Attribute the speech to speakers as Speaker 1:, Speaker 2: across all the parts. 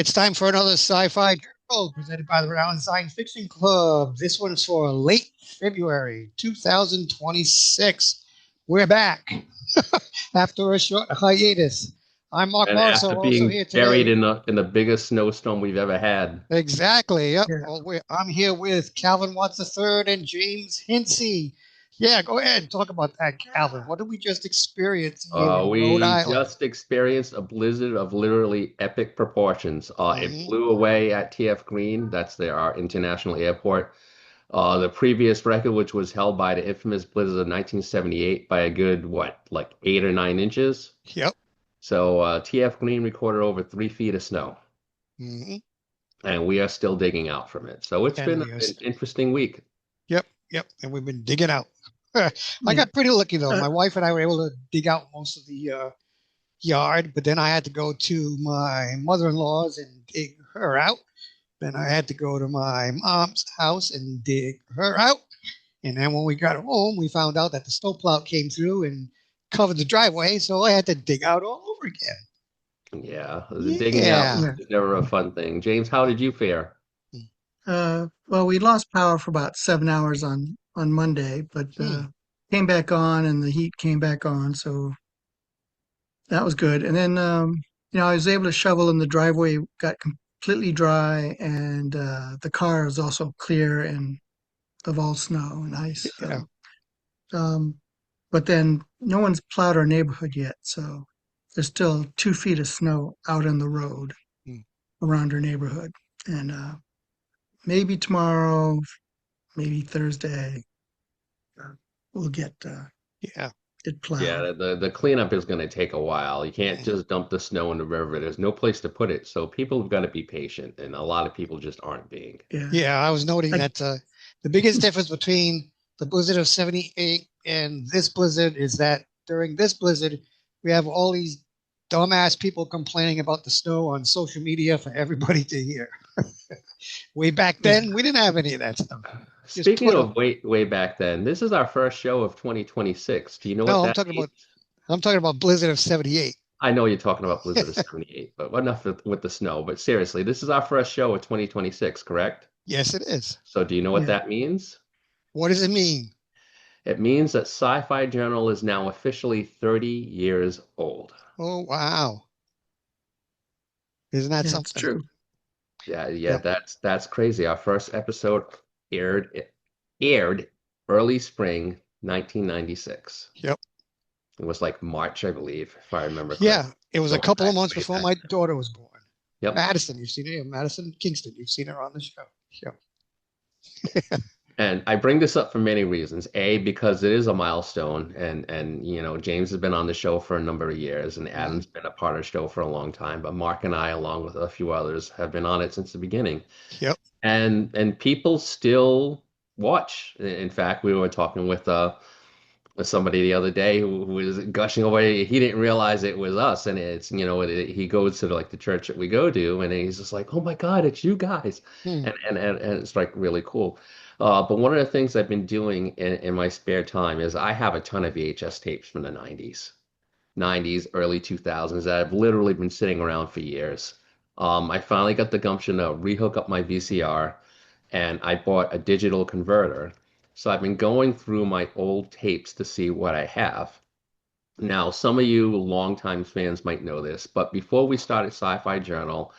Speaker 1: it's time for another Sci-Fi Journal presented by the Rhode Island Science Fiction Club. This one's for late February 2026. We're back after a short hiatus. I'm Mark
Speaker 2: And
Speaker 1: Marso,
Speaker 2: after
Speaker 1: also
Speaker 2: being
Speaker 1: here
Speaker 2: buried
Speaker 1: today.
Speaker 2: in the biggest snowstorm we've ever had.
Speaker 1: Exactly. Yep.
Speaker 3: Yeah.
Speaker 1: Well, I'm here with Calvin Watts III and James Hinsey. Yeah, go ahead and talk about that, Calvin. What did we just experience here in Rhode
Speaker 2: We
Speaker 1: Island?
Speaker 2: just experienced a blizzard of literally epic proportions. It
Speaker 1: Hmm.
Speaker 2: blew away at TF Green. That's our international airport. The previous record, which was held by the infamous blizzard of 1978 by a good, what, like 8 or 9 inches.
Speaker 1: Yep.
Speaker 2: So TF Green recorded over 3 feet of snow,
Speaker 1: Hmm.
Speaker 2: and we are still digging out from it. So it's
Speaker 1: And
Speaker 2: been
Speaker 1: we are.
Speaker 2: an interesting week.
Speaker 1: Yep, yep. And we've been digging out. I
Speaker 3: Yeah.
Speaker 1: got pretty lucky though.
Speaker 3: Uh,
Speaker 1: My wife and I were able to dig out most of the yard, but then I had to go to my mother-in-law's and dig her out. Then I had to go to my mom's house and dig her out. And then when we got home, we found out that the snowplow came through and covered the driveway, so I had to dig out all over again.
Speaker 2: Yeah, the digging out
Speaker 1: Yeah.
Speaker 3: yeah.
Speaker 2: is never a fun thing. James, how did you fare?
Speaker 3: Well, we lost power for about 7 hours on Monday, but
Speaker 1: Hmm.
Speaker 3: came back on, and the heat came back on, so that was good. And then, I was able to shovel in the driveway, got completely dry, and the car is also clear and of all snow and ice.
Speaker 1: Yeah.
Speaker 3: Um, but then no one's plowed our neighborhood yet, so there's still 2 feet of snow out in the road
Speaker 1: Hmm.
Speaker 3: around our neighborhood, and maybe tomorrow, maybe Thursday, we'll
Speaker 1: Yeah.
Speaker 3: get plowed.
Speaker 2: Yeah, the cleanup is going to take a while. You can't
Speaker 1: Hmm.
Speaker 2: just dump the snow in the river. There's no place to put it. So people have got to be patient, and a lot of people just aren't being.
Speaker 3: Yeah,
Speaker 1: Yeah, I was noting
Speaker 3: like
Speaker 1: that the biggest difference between the blizzard of 78 and this blizzard is that during this blizzard, we have all these dumbass people complaining about the snow on social media for everybody to hear. Way back
Speaker 3: yeah,
Speaker 1: then, we didn't have any of that stuff. Just
Speaker 2: Speaking
Speaker 1: put them.
Speaker 2: of way back then, this is our first show of 2026. Do you know what
Speaker 1: No,
Speaker 2: that means?
Speaker 1: I'm talking about blizzard of 78.
Speaker 2: I know you're talking about Blizzard of 78, but enough with the snow. But seriously, this is our first show of 2026, correct?
Speaker 1: Yes, it is.
Speaker 2: So do you know what
Speaker 3: yeah.
Speaker 2: that means?
Speaker 1: What does it mean?
Speaker 2: It means that Sci-Fi Journal is now officially 30 years old.
Speaker 1: Oh, wow. Isn't that
Speaker 3: Yeah, it's
Speaker 1: something?
Speaker 3: true.
Speaker 2: Yeah,
Speaker 1: Yep.
Speaker 2: that's crazy. Our first episode aired early spring 1996.
Speaker 1: Yep.
Speaker 2: It was like March, I believe, if I remember correctly.
Speaker 1: Yeah, it was a
Speaker 2: Going
Speaker 1: couple of
Speaker 2: back
Speaker 1: months
Speaker 2: way
Speaker 1: before
Speaker 2: back
Speaker 1: my
Speaker 2: then.
Speaker 1: daughter was born.
Speaker 2: Yep.
Speaker 1: Madison, you've seen her. Madison Kingston, you've seen her on the show. Yep.
Speaker 2: And I bring this up for many reasons. A, because it is a milestone, and James has been on the show for a number of years, and
Speaker 1: Mhm.
Speaker 2: Adam's been a part of the show for a long time. But Mark and I, along with a few others, have been on it since the beginning.
Speaker 1: Yep.
Speaker 2: And people still watch. In fact, we were talking with somebody the other day who was gushing away. He didn't realize it was us, and he goes to like the church that we go to, and he's just like, "Oh my God, it's you guys,"
Speaker 1: Hmm.
Speaker 2: and it's like really cool. But one of the things I've been doing in my spare time is I have a ton of VHS tapes from the 90s, early 2000s that I've literally been sitting around for years. I finally got the gumption to rehook up my VCR, and I bought a digital converter. So I've been going through my old tapes to see what I have. Now, some of you longtime fans might know this, but before we started Sci-Fi Journal,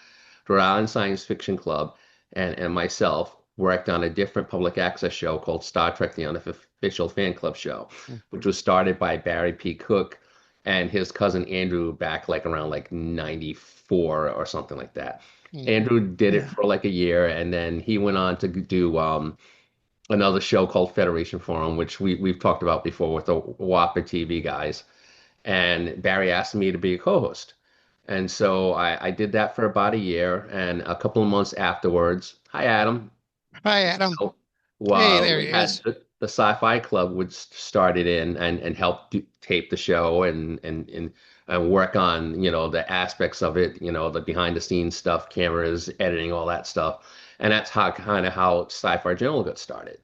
Speaker 2: Rhode Island Science Fiction Club and myself worked on a different public access show called Star Trek: The Unofficial Fan Club Show, which was started by Barry P. Cook and his cousin Andrew back like around like 94 or something like that.
Speaker 1: Hmm.
Speaker 2: Andrew did it
Speaker 3: Yeah,
Speaker 2: for like a year, and then he went on to do another show called Federation Forum, which we've talked about before with the Whopper TV guys. And Barry asked me to be a co-host. And so I did that for about a year. And a couple of months afterwards, hi, Adam.
Speaker 1: Hi, Adam.
Speaker 2: So,
Speaker 1: Hey, there
Speaker 2: we
Speaker 1: he
Speaker 2: had
Speaker 1: is.
Speaker 2: the Sci-Fi Club would started in and help tape the show and work on, the aspects of it, the behind the scenes stuff, cameras, editing, all that stuff. And that's how Sci-Fi Journal got started.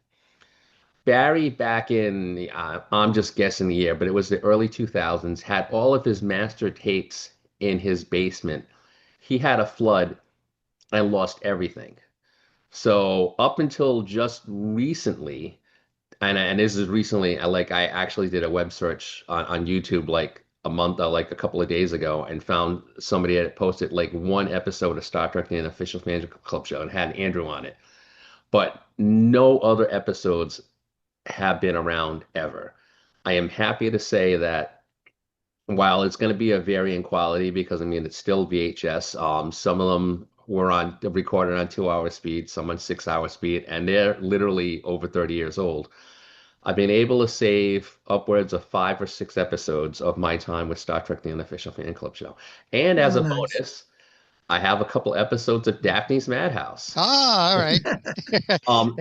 Speaker 2: Barry back in I'm just guessing the year, but it was the early 2000s, had all of his master tapes in his basement. He had a flood I lost everything. So up until just recently, and this is recently, I actually did a web search on YouTube like a month, like a couple of days ago, and found somebody had posted like one episode of Star Trek: The Unofficial Fan Club show and had Andrew on it, but no other episodes have been around ever. I am happy to say that while it's going to be a varying quality because I mean it's still VHS, some of them were on recorded on 2 hour speed, some on 6 hour speed, and they're literally over 30 years old. I've been able to save upwards of 5 or 6 episodes of my time with Star Trek: The Unofficial Fan Club show. And as
Speaker 3: Oh,
Speaker 2: a
Speaker 3: nice.
Speaker 2: bonus, I have a couple episodes of Daphne's Madhouse.
Speaker 1: Ah, all right.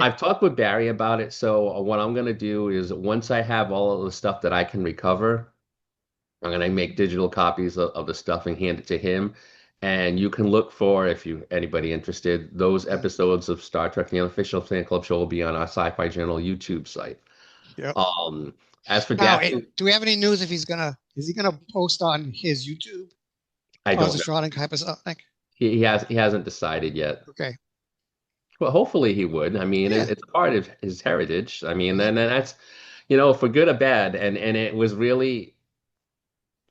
Speaker 2: I've talked with Barry about it, so what I'm gonna do is once I have all of the stuff that I can recover, I'm gonna make digital copies of the stuff and hand it to him. And you can look for, if you anybody interested, those episodes of Star Trek: The Unofficial Fan Club show will be on our Sci-Fi Journal YouTube site.
Speaker 1: Yep.
Speaker 2: Um, as for
Speaker 1: Now,
Speaker 2: Daphne,
Speaker 1: do we have any news if is he gonna post on his YouTube
Speaker 2: I don't know.
Speaker 1: Positronic Hypersonic?
Speaker 2: He hasn't decided yet.
Speaker 1: Okay.
Speaker 2: Well, hopefully he would. I mean,
Speaker 1: Yeah.
Speaker 2: it's a part of his heritage. I mean,
Speaker 1: Mm,
Speaker 2: and that's, for good or bad. And it was really,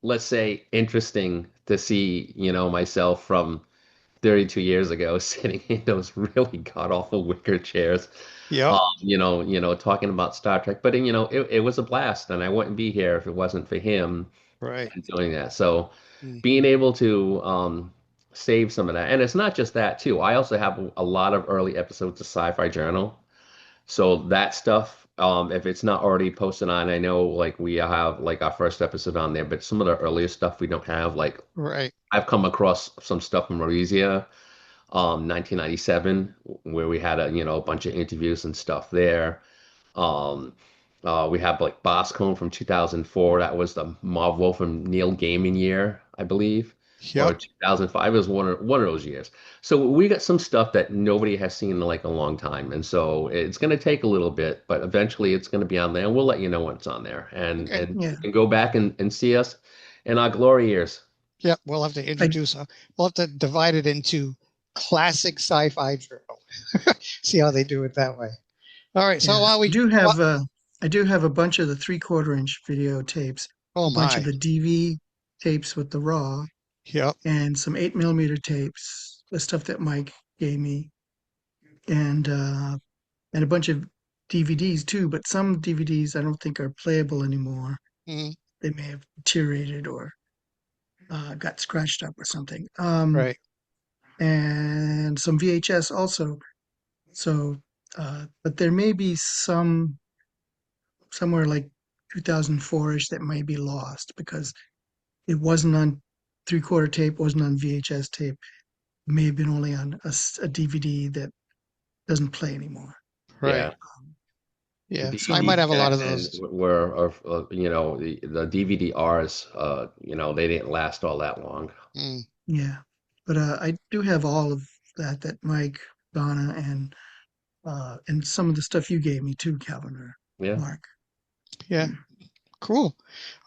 Speaker 2: let's say, interesting to see, myself from 32 years ago sitting in those really god awful wicker chairs,
Speaker 1: yep.
Speaker 2: talking about Star Trek. But it was a blast, and I wouldn't be here if it wasn't for him
Speaker 1: Right.
Speaker 2: and doing that. So
Speaker 1: Mm,
Speaker 2: being able to save some of that, and it's not just that too. I also have a lot of early episodes of Sci-Fi Journal, so that stuff. If it's not already posted on, I know like we have like our first episode on there, but some of the earlier stuff we don't have. Like
Speaker 1: right.
Speaker 2: I've come across some stuff from Marizia, 1997, where we had a bunch of interviews and stuff there. Um, we have like Boscombe from 2004. That was the Marv Wolf and Neil Gaiman year, I believe, or
Speaker 1: Yep.
Speaker 2: 2005. It was one of those years. So we got some stuff that nobody has seen in like a long time, and so it's going to take a little bit, but eventually it's going to be on there, and we'll let you know when it's on there, and
Speaker 1: Okay.
Speaker 2: and
Speaker 3: Yeah.
Speaker 2: you can go back and see us in our glory years.
Speaker 1: Yep. We'll have to
Speaker 3: I
Speaker 1: introduce. We'll have to divide it into classic sci-fi journal. See how they do it that way. All right. So
Speaker 3: yeah.
Speaker 1: while
Speaker 3: I
Speaker 1: we,
Speaker 3: do
Speaker 1: what?
Speaker 3: have I do have a bunch of the 3/4 inch videotapes,
Speaker 1: Oh
Speaker 3: a bunch of
Speaker 1: my.
Speaker 3: the DV tapes with the raw,
Speaker 1: Yep.
Speaker 3: and some 8 mm tapes, the stuff that Mike gave me, and uh, and a bunch of DVDs too. But some DVDs I don't think are playable anymore.
Speaker 1: Mm,
Speaker 3: They may have deteriorated or got scratched up or something.
Speaker 1: right.
Speaker 3: And some VHS also. So, but there may be somewhere like 2004-ish that may be lost because it wasn't on 3/4 tape, wasn't on VHS tape. It may have been only on a DVD that doesn't play anymore.
Speaker 1: Right.
Speaker 2: Yeah. The
Speaker 1: Yeah. So I might
Speaker 2: DVDs
Speaker 1: have a lot
Speaker 2: back
Speaker 1: of
Speaker 2: then
Speaker 1: those.
Speaker 2: were, the DVD-Rs, they didn't last all that long.
Speaker 1: Mm,
Speaker 3: Yeah, but I do have all of that Mike, Donna, and some of the stuff you gave me too, Calvin or
Speaker 2: Yeah.
Speaker 3: Mark.
Speaker 1: yeah.
Speaker 3: Mm.
Speaker 1: Cool.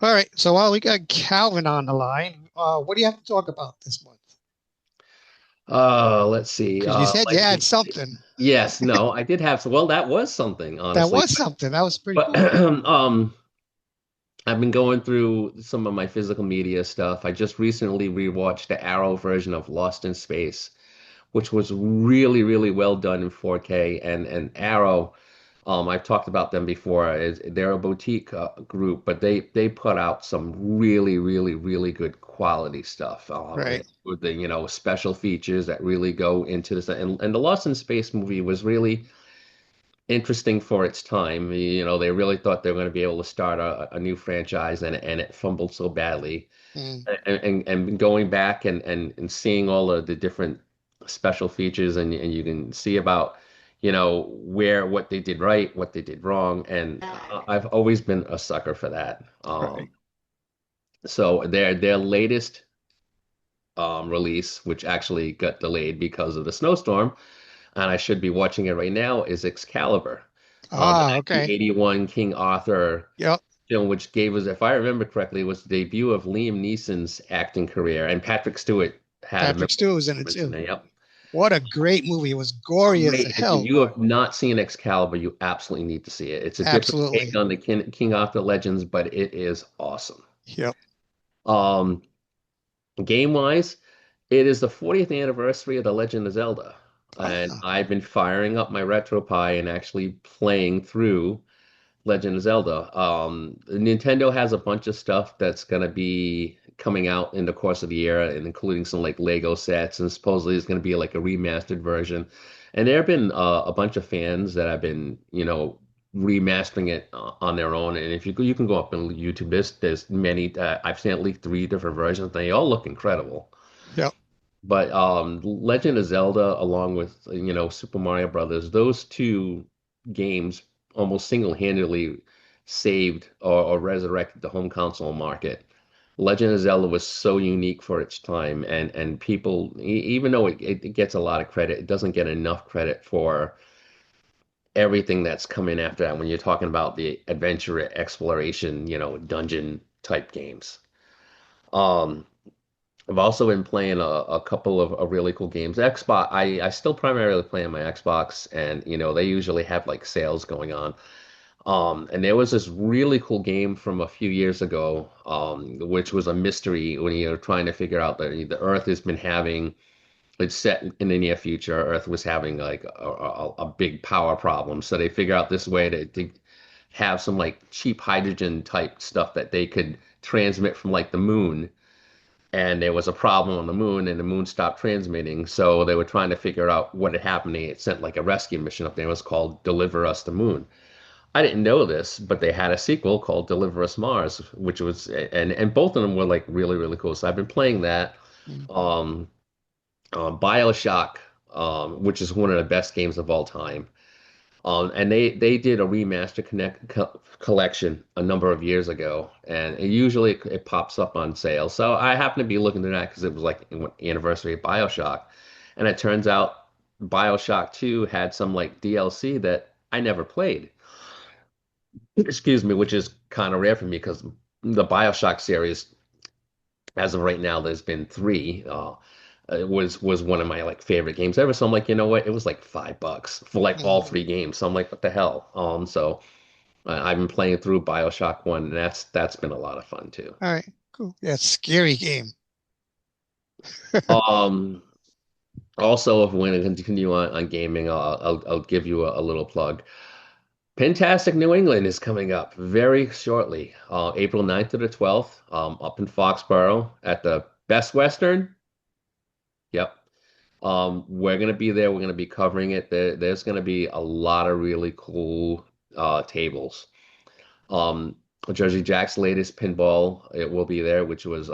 Speaker 1: All right. So while we got Calvin on the line, what do you have to talk about this month?
Speaker 2: Let's see.
Speaker 1: Because you said you
Speaker 2: Like,
Speaker 1: had something.
Speaker 2: yes, no, I did have, well, that was something,
Speaker 1: That
Speaker 2: honestly.
Speaker 1: was something. That was pretty
Speaker 2: But
Speaker 1: cool.
Speaker 2: I've been going through some of my physical media stuff. I just recently rewatched the Arrow version of Lost in Space, which was really, really well done in 4K. And Arrow, I've talked about them before. They're a boutique group, but they put out some really, really, really good quality stuff.
Speaker 1: Right.
Speaker 2: With the special features that really go into this. And the Lost in Space movie was really interesting for its time. They really thought they were going to be able to start a new franchise, and it fumbled so badly.
Speaker 1: Mm,
Speaker 2: And going back and seeing all of the different special features, and you can see about where what they did right, what they did wrong, and I've always been a sucker for that.
Speaker 1: right.
Speaker 2: So their latest release, which actually got delayed because of the snowstorm, and I should be watching it right now, is Excalibur, the
Speaker 1: Ah, okay.
Speaker 2: 1981 King Arthur
Speaker 1: Yep.
Speaker 2: film, which gave us, if I remember correctly, was the debut of Liam Neeson's acting career, and Patrick Stewart had a
Speaker 1: Patrick Stew was in it
Speaker 2: performance in
Speaker 1: too.
Speaker 2: it. Yep.
Speaker 1: What a great movie. It was gory as
Speaker 2: Great. If
Speaker 1: hell,
Speaker 2: you
Speaker 1: but
Speaker 2: have not seen Excalibur, you absolutely need to see it. It's a different take
Speaker 1: absolutely.
Speaker 2: on the King Arthur legends, but it is awesome.
Speaker 1: Yep.
Speaker 2: Um, Game wise, it is the 40th anniversary of The Legend of Zelda, and
Speaker 1: Ah,
Speaker 2: I've been firing up my RetroPie and actually playing through Legend of Zelda. Nintendo has a bunch of stuff that's gonna be coming out in the course of the year, and including some like Lego sets, and supposedly it's gonna be like a remastered version. And there have been a bunch of fans that have been, remastering it on their own. And if you can go up on YouTube, there's many. I've seen at least three different versions. They all look incredible.
Speaker 1: yep.
Speaker 2: But Legend of Zelda, along with Super Mario Brothers, those two games almost single-handedly saved or resurrected the home console market. Legend of Zelda was so unique for its time, and people, even though it gets a lot of credit, it doesn't get enough credit for everything that's coming after that when you're talking about the adventure exploration, dungeon type games. Um, I've also been playing a couple of really cool games. Xbox, I still primarily play on my Xbox, and they usually have like sales going on. And there was this really cool game from a few years ago, which was a mystery when you're trying to figure out that the Earth has been having, it's set in the near future, Earth was having like a big power problem. So they figure out this way to have some like cheap hydrogen type stuff that they could transmit from like the moon, and there was a problem on the moon and the moon stopped transmitting, so they were trying to figure out what had happened. They sent like a rescue mission up there. It was called Deliver Us the Moon. I didn't know this, but they had a sequel called Deliver Us Mars, which was, and both of them were like really really cool. So I've been playing that.
Speaker 1: Mm.
Speaker 2: um BioShock, which is one of the best games of all time. And they did a remaster collection a number of years ago, and usually it pops up on sale. So I happened to be looking at that because it was like anniversary of BioShock, and it turns out BioShock 2 had some like DLC that I never played. Excuse me, which is kind of rare for me because the BioShock series, as of right now, there's been three. It was one of my like favorite games ever. So I'm like, you know what? It was like $5 for like all
Speaker 1: Mm.
Speaker 2: three games. So I'm like, what the hell? So I've been playing through BioShock 1, and that's been a lot of fun too.
Speaker 1: All right, cool. Yeah, scary game.
Speaker 2: Um, Also, if we're going to continue on gaming, I'll give you a little plug. Fantastic New England is coming up very shortly, April 9th to the 12th, up in Foxborough at the Best Western. Yep. We're gonna be there. We're gonna be covering it. There's gonna be a lot of really cool tables. Um, Jersey Jack's latest pinball, it will be there, which was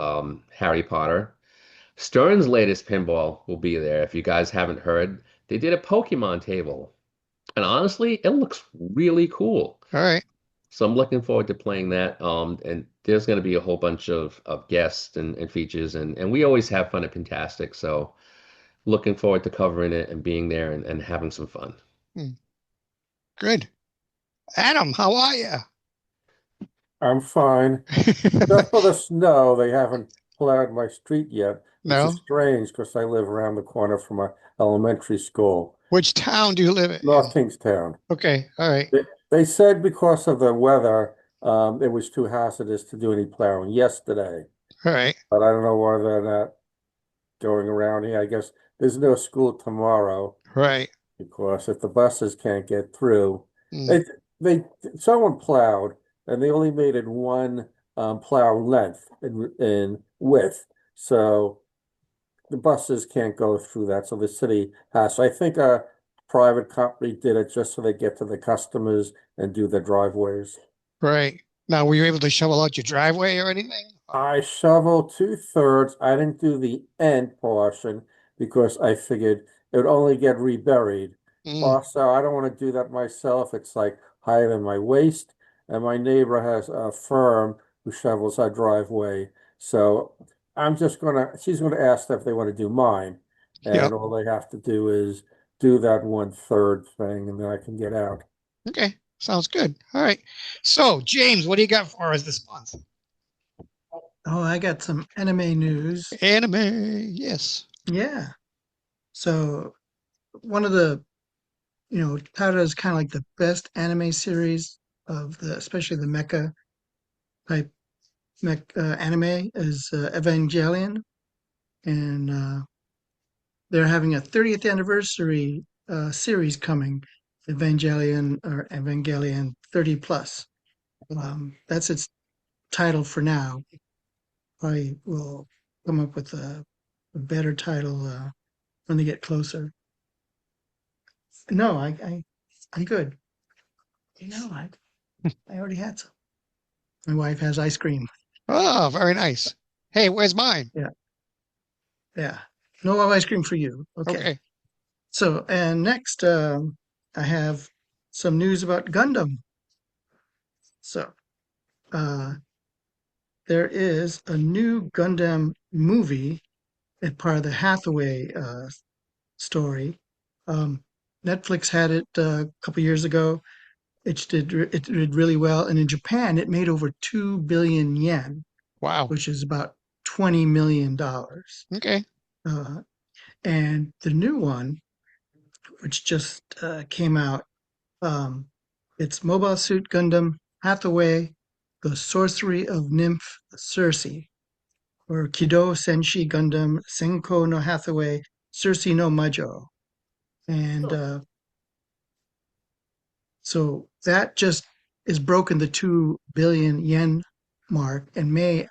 Speaker 2: Harry Potter. Stern's latest pinball will be there. If you guys haven't heard, they did a Pokemon table, and honestly, it looks really cool.
Speaker 1: All right.
Speaker 2: So I'm looking forward to playing that. And there's going to be a whole bunch of guests and features, and we always have fun at Pintastic. So looking forward to covering it and being there and having some fun.
Speaker 1: Mm. Good. Adam, how are you?
Speaker 4: I'm fine. Just for the snow, they haven't plowed my street yet, which is
Speaker 1: No?
Speaker 4: strange because I live around the corner from a elementary school,
Speaker 1: Which town do you live in?
Speaker 4: North Kingstown.
Speaker 1: Okay, all right.
Speaker 4: They said because of the weather, it was too hazardous to do any plowing yesterday,
Speaker 1: All right.
Speaker 4: but I don't know whether they're not going around here. I guess there's no school tomorrow
Speaker 1: Right.
Speaker 4: because if the buses can't get through,
Speaker 1: Mm.
Speaker 4: they they someone plowed and they only made it one plow length in width, so the buses can't go through that. So the city has. So I think a private company did it just so they get to the customers and do the driveways.
Speaker 1: Right. Now, were you able to shovel out your driveway or anything?
Speaker 4: I shoveled 2/3. I didn't do the end portion because I figured it would only get reburied.
Speaker 1: Mm.
Speaker 4: Also, I don't want to do that myself. It's like higher than my waist. And my neighbor has a firm who shovels our driveway. So she's gonna ask if they want to do mine.
Speaker 1: Yep.
Speaker 4: And all they have to do is do that 1/3 thing, and then I can get out.
Speaker 1: Okay. Sounds good. All right. So, James, what do you got for us this month?
Speaker 3: Oh, I got some anime news.
Speaker 1: Anime. Yes.
Speaker 3: Yeah. So one of the, touted as kind of like the best anime series of especially the mecha type anime is Evangelion, and they're having a 30th anniversary series coming, Evangelion 30 plus. That's its title for now. Probably will come up with a better title when they get closer. No, I'm good. I already had some. My wife has ice cream.
Speaker 1: Oh, very nice. Hey, where's mine?
Speaker 3: Yeah, yeah. No ice cream for you. Okay.
Speaker 1: Okay.
Speaker 3: So, and next, I have some news about Gundam. So, uh, there is a new Gundam movie as part of the Hathaway story. Um, Netflix had it a couple years ago. It did really well, and in Japan, it made over 2 billion yen,
Speaker 1: Wow.
Speaker 3: which is about $20 million.
Speaker 1: Okay.
Speaker 3: Uh, and the new one, which just came out, um, it's Mobile Suit Gundam Hathaway: The Sorcery of Nymph Circe, or Kido Senshi Gundam Senko no Hathaway Circe no Majo. And
Speaker 4: Oh,
Speaker 3: so that just is broken the 2 billion yen mark and may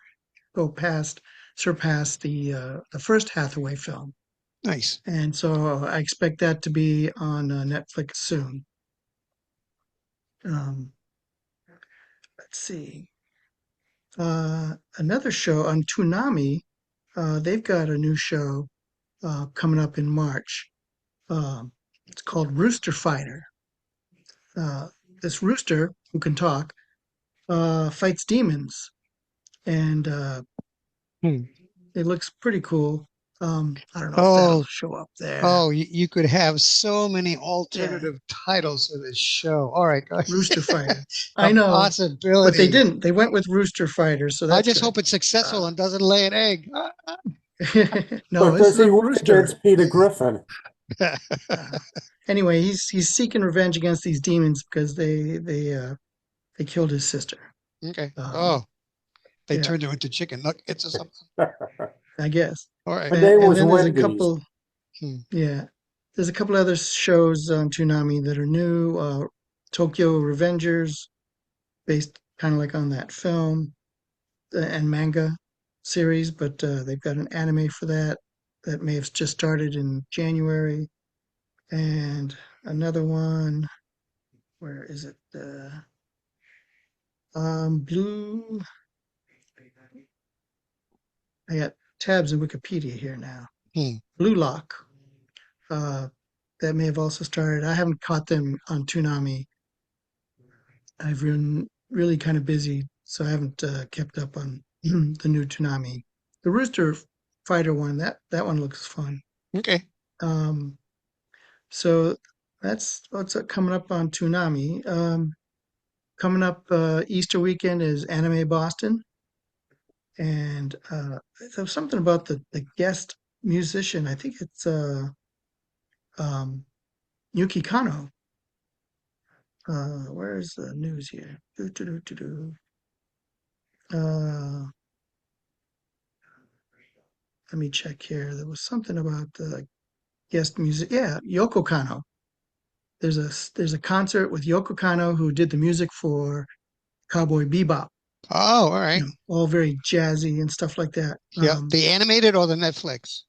Speaker 3: surpass the first Hathaway film.
Speaker 1: Nice.
Speaker 3: And so I expect that to be on Netflix soon. Um, let's see. Another show on Toonami, they've got a new show coming up in March. Um, it's called Rooster Fighter. Uh, this rooster who can talk fights demons, and
Speaker 1: Hmm.
Speaker 3: it looks pretty cool. I don't know if that'll
Speaker 1: Oh,
Speaker 3: show up there.
Speaker 1: oh, you could have so many
Speaker 3: Yeah,
Speaker 1: alternative titles for this show. All right, go
Speaker 3: Rooster
Speaker 1: ahead.
Speaker 3: Fighter.
Speaker 1: The
Speaker 3: I know, but they
Speaker 1: possibilities.
Speaker 3: didn't. They went with Rooster Fighter, so
Speaker 1: I
Speaker 3: that's
Speaker 1: just
Speaker 3: good.
Speaker 1: hope it's successful
Speaker 3: Uh,
Speaker 1: and doesn't lay an egg.
Speaker 3: no,
Speaker 4: but
Speaker 3: this
Speaker 4: does
Speaker 3: is a
Speaker 4: he win
Speaker 3: rooster.
Speaker 4: against Peter Griffin?
Speaker 3: Uh, anyway, he's seeking revenge against these demons because they killed his sister.
Speaker 1: Okay.
Speaker 3: Um,
Speaker 1: Oh, they
Speaker 3: yeah,
Speaker 1: turned her into chicken nuggets or something.
Speaker 4: Her
Speaker 3: I guess.
Speaker 1: All right.
Speaker 4: name
Speaker 3: And
Speaker 4: was
Speaker 3: then there's a
Speaker 4: Wendy's.
Speaker 3: couple.
Speaker 1: Hmm.
Speaker 3: Yeah, there's a couple other shows on Toonami that are new. Tokyo Revengers, based kind of like on that film and manga series, but they've got an anime for that that may have just started in January. And another one, where is it? Blue. I got tabs in Wikipedia here now.
Speaker 1: Hmm.
Speaker 3: Blue Lock. Uh, that may have also started. I haven't caught them on Toonami. I've been really kind of busy, so I haven't kept up on the new Toonami. The Rooster Fighter one, that one looks fun.
Speaker 1: Okay.
Speaker 3: Um, so that's what's coming up on Toonami. Coming up Easter weekend is Anime Boston, and there's something about the guest musician. I think it's um, Yuki Kano. Where's the news here? Uh, Let me check here. There was something about the guest music. Yeah, Yoko Kano. There's a concert with Yoko Kano who did the music for Cowboy Bebop.
Speaker 1: Oh, all right.
Speaker 3: All very jazzy and stuff like that.
Speaker 1: Yep. The animated or the Netflix?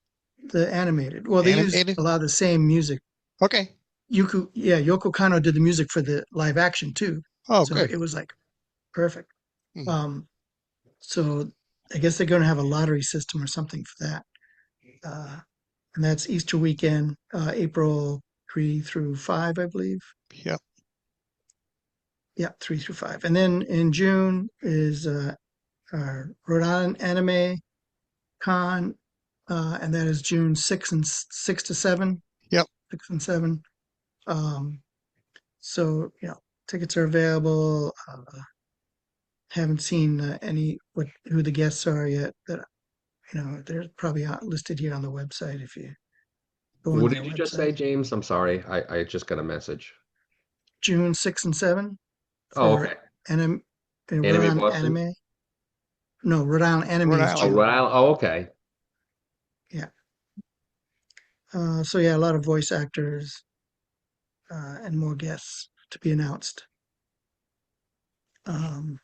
Speaker 3: The animated. Well, they used
Speaker 1: Animated.
Speaker 3: a lot of the same music.
Speaker 1: Okay.
Speaker 3: Yoko Kano did the music for the live action too,
Speaker 1: Oh,
Speaker 3: so
Speaker 1: good.
Speaker 3: it was like perfect.
Speaker 1: Hmm.
Speaker 3: Um, so I guess they're going to have a lottery system or something for that. Uh, and that's Easter weekend, April 3 through 5, I believe.
Speaker 1: Yep.
Speaker 3: Yeah, 3 through 5. And then in June is our Rhode Island Anime Con, and that is June 6 to 7,
Speaker 1: Yep.
Speaker 3: 6 and 7. Um, so tickets are available. Haven't seen who the guests are yet, but they're probably listed here on the website if you Go on
Speaker 2: What
Speaker 3: their
Speaker 2: did you just say,
Speaker 3: website.
Speaker 2: James? I'm sorry. I just got a message.
Speaker 3: June 6 and 7
Speaker 2: Oh,
Speaker 3: for
Speaker 2: okay.
Speaker 3: anime, Rhode
Speaker 2: Anime
Speaker 3: Island
Speaker 2: Boston.
Speaker 3: Anime. No, Rhode Island Anime
Speaker 1: Rhode
Speaker 3: is
Speaker 2: Oh,
Speaker 1: Island.
Speaker 2: Rhode
Speaker 3: June.
Speaker 2: Island. Oh, okay.
Speaker 3: Yeah. So yeah, a lot of voice actors and more guests to be announced. Um,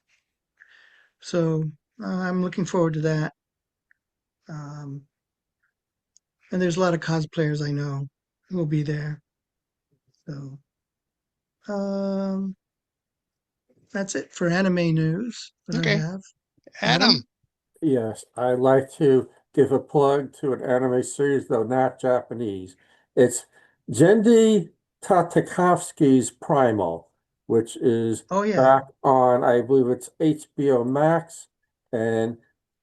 Speaker 3: so I'm looking forward to that. Um, and there's a lot of cosplayers I know who will be there. So um, that's it for anime news that I
Speaker 1: Okay.
Speaker 3: have.
Speaker 1: Adam.
Speaker 3: Adam?
Speaker 4: Yes, I'd like to give a plug to an anime series, though not Japanese. It's Gendy Tartakovsky's Primal, which is
Speaker 3: Oh yeah.
Speaker 4: back on, I believe it's HBO Max, and